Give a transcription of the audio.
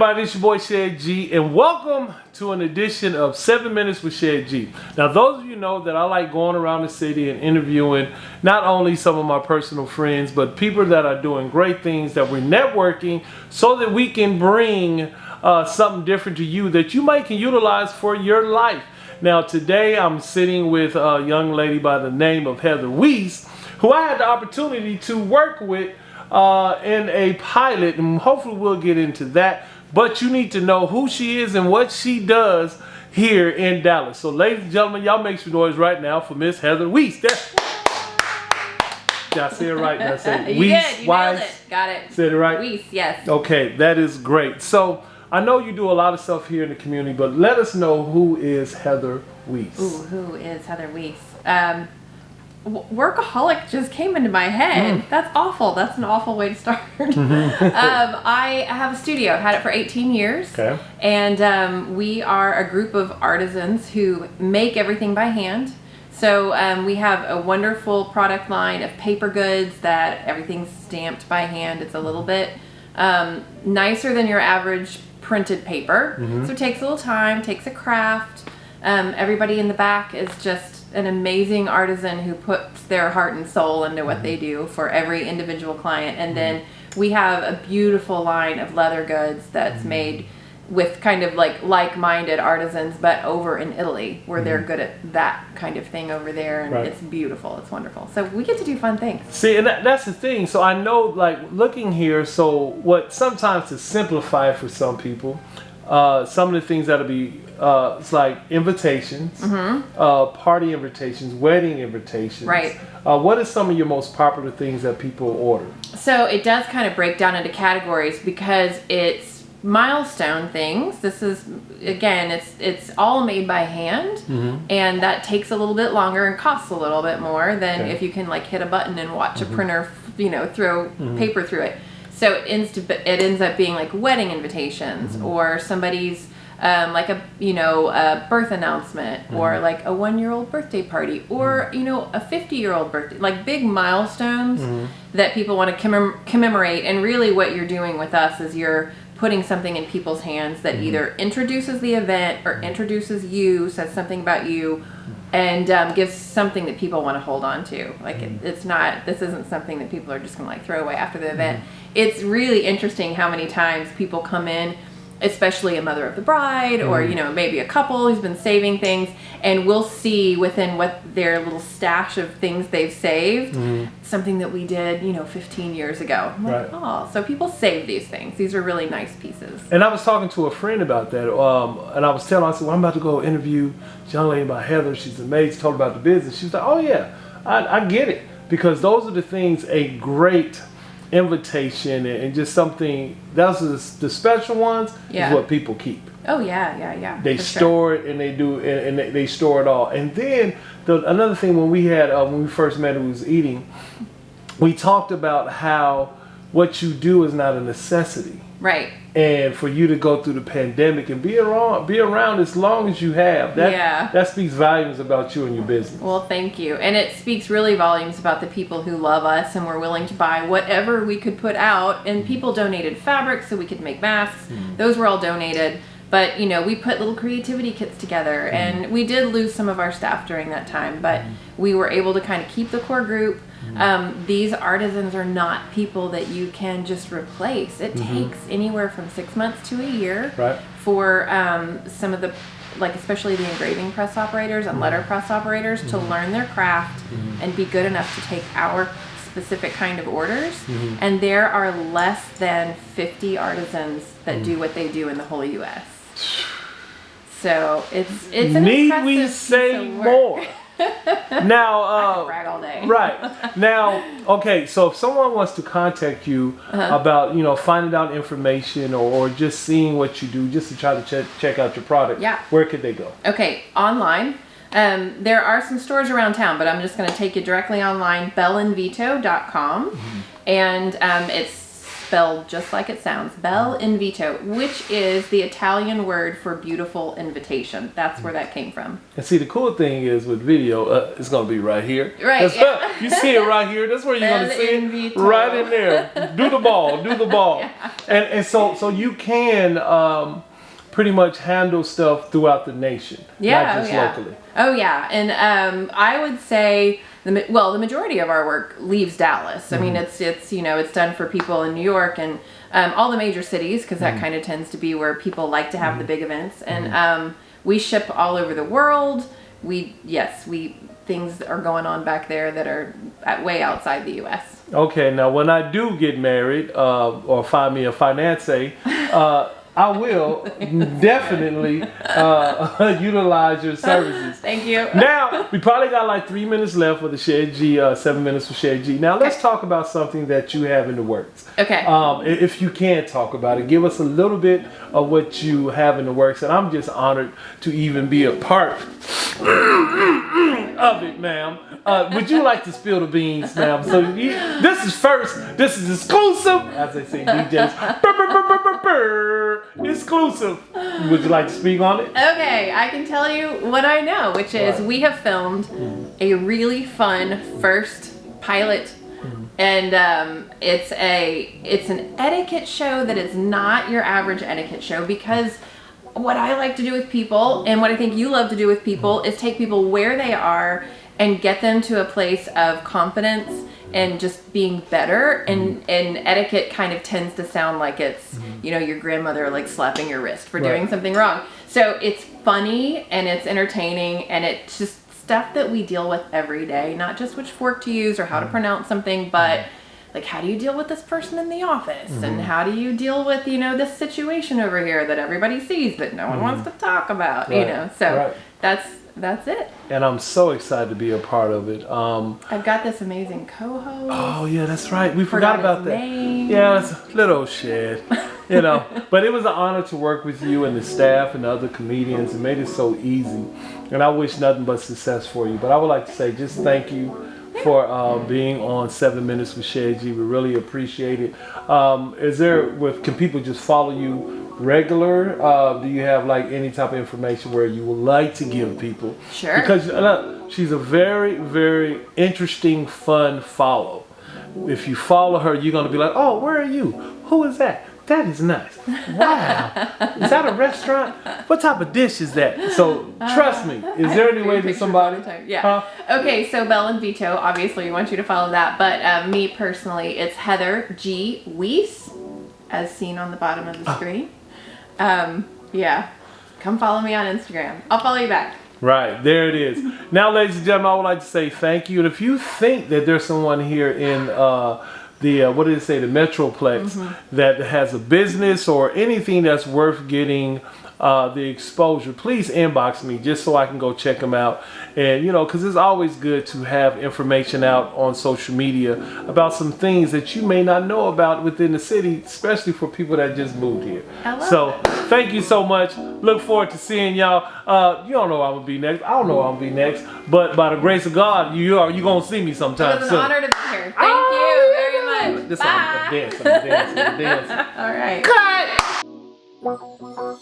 everybody, it's your boy Shed G, and welcome to an edition of 7 Minutes with Shed G. Now, those of you know that I like going around the city and interviewing not only some of my personal friends, but people that are doing great things, that we're networking so that we can bring something different to you that you might can utilize for your life. Now, today I'm sitting with a young lady by the name of Heather Wiese, who I had the opportunity to work with in a pilot, and hopefully we'll get into that. But you need to know who she is and what she does here in Dallas. So, ladies and gentlemen, y'all make some noise right now for Miss Heather Wiese. Did I say it right? Did I say you Wiese? did. You nailed it. Got it. Said it right? Wiese, yes. Okay, that is great. So, I know you do a lot of stuff here in the community, but let us know who is Heather Wiese. Ooh, who is Heather Wiese? Workaholic just came into my head. That's awful. That's an awful way to start. I have a studio. I've had it for 18 years. Okay. And we are a group of artisans who make everything by hand. So we have a wonderful product line of paper goods that everything's stamped by hand. It's a little bit nicer than your average printed paper. So it takes a little time, takes a craft. Everybody in the back is just an amazing artisan who puts their heart and soul into what they do for every individual client. And then we have a beautiful line of leather goods that's made with kind of like-minded artisans, but over in Italy, where they're good at that kind of thing over there, and it's beautiful, it's wonderful. So we get to do fun things. See, and that's the thing. So I know, like, looking here, so what sometimes to simplify for some people, some of the things that'll be it's like invitations, party invitations, wedding invitations. Right. What are some of your most popular things that people order? So it does kind of break down into categories because it's milestone things. This is, again, it's all made by hand, and that takes a little bit longer and costs a little bit more than if you can like hit a button and watch a printer, throw paper through it. So it ends up being like wedding invitations or somebody's like a birth announcement or like a 1-year-old birthday party or a 50-year-old birthday, like big milestones that people want to commemorate. And really what you're doing with us is you're putting something in people's hands that either introduces the event or introduces you, says something about you, and gives something that people want to hold on to. Like this isn't something that people are just going to like throw away after the event. It's really interesting how many times people come in, especially a mother of the bride or maybe a couple who's been saving things, and we'll see within what their little stash of things they've saved something that we did 15 years ago. I'm like, oh, so people save these things. These are really nice pieces. And I was talking to a friend about that, and I was telling her, I said, well, I'm about to go interview this young lady about Heather. She's amazing. Told her about the business. She was like, oh yeah, I get it, because those are the things, a great invitation and just something, those are the special ones is what people keep. Oh yeah. They store it, and they do, and they store it all. And then another thing, when we first met and we was eating, we talked about how what you do is not a necessity. Right. And for you to go through the pandemic and be around as long as you have, that speaks volumes about you and your business. Well, thank you. And it speaks really volumes about the people who love us and were willing to buy whatever we could put out. And people donated fabric so we could make masks. Those were all donated. But, we put little creativity kits together. And we did lose some of our staff during that time. But we were able to kind of keep the core group. These artisans are not people that you can just replace. It takes anywhere from 6 months to a year for some of the, like especially the engraving press operators and letter press operators to learn their craft and be good enough to take our specific kind of orders. And there are less than 50 artisans that do what they do in the whole U.S. So it's an Need impressive we piece say of work. more? Now, I could brag all day. Right. Now, okay, so if someone wants to contact you about, finding out information or just seeing what you do, just to try to check out your product, where could they go? Okay, online. There are some stores around town, but I'm just going to take you directly online, bellandvito.com. And it's spelled just like it sounds, Bel Invito, which is the Italian word for beautiful invitation. That's where that came from. And see, the cool thing is with video, it's going to be right here. Right, yeah. You see it right here. That's where you're going to see it. Invito. Right in there. Do the ball. Yeah. And so you can pretty much handle stuff throughout the nation, not just locally. Oh yeah, and I would say the majority of our work leaves Dallas. I mean, it's done for people in New York and all the major cities, because that kind of tends to be where people like to have the big events. And we ship all over the world. Things are going on back there that are way outside the U.S. Okay, now when I do get married or find me a fiancé, I will definitely utilize your services. Thank you. Now, we probably got like 3 minutes left for the Shed G, 7 minutes for Shed G. Now, let's talk about something that you have in the works. Okay. If you can talk about it, give us a little bit of what you have in the works. And I'm just honored to even be a part of it, ma'am. Would you like to spill the beans, ma'am? So this is first. This is exclusive, as they say, DJs. Exclusive. Would you like to speak on it? Okay, I can tell you what I know, which is we have filmed a really fun first pilot, and it's an etiquette show that is not your average etiquette show, because what I like to do with people, and what I think you love to do with people, is take people where they are and get them to a place of confidence and just being better. And etiquette kind of tends to sound like it's, your grandmother like slapping your wrist for doing something wrong. So it's funny and it's entertaining, and it's just stuff that we deal with every day, not just which fork to use or how to pronounce something, but like, how do you deal with this person in the office? And how do you deal with, this situation over here that everybody sees but no one wants to talk about, So that's it. And I'm so excited to be a part of it. I've got this amazing co-host. Oh yeah, that's right. We forgot about that. Name. Yeah, it's a little Shed, But it was an honor to work with you and the staff and the other comedians. It made it so easy. And I wish nothing but success for you. But I would like to say just thank you for being on 7 Minutes with Shed G. We really appreciate it. Can people just follow you regular? Do you have like any type of information where you would like to give people? Sure. Because she's a very, very interesting, fun follow. If you follow her, you're going to be like, oh, where are you? Who is that? That is nice. Wow. Is that a restaurant? What type of dish is that? So trust me. Is there any way that somebody? Yeah. Okay, so Bel Invito, obviously we want you to follow that. But me personally, it's Heather G. Wiese, as seen on the bottom of the screen. Yeah. Come follow me on Instagram. I'll follow you back. Right, there it is. Now, ladies and gentlemen, I would like to say thank you. And if you think that there's someone here in the Metroplex that has a business or anything that's worth getting the exposure, please inbox me just so I can go check them out. And because it's always good to have information out on social media about some things that you may not know about within the city, especially for people that just moved here. Thank you so much. Look forward to seeing y'all. You don't know where I'm gonna be next. I don't know where I'm gonna be next, but by the grace of God, you gonna see me sometime It was soon. an honor to be here. Thank you very much. This Bye. I'm dancing. All right. Cut.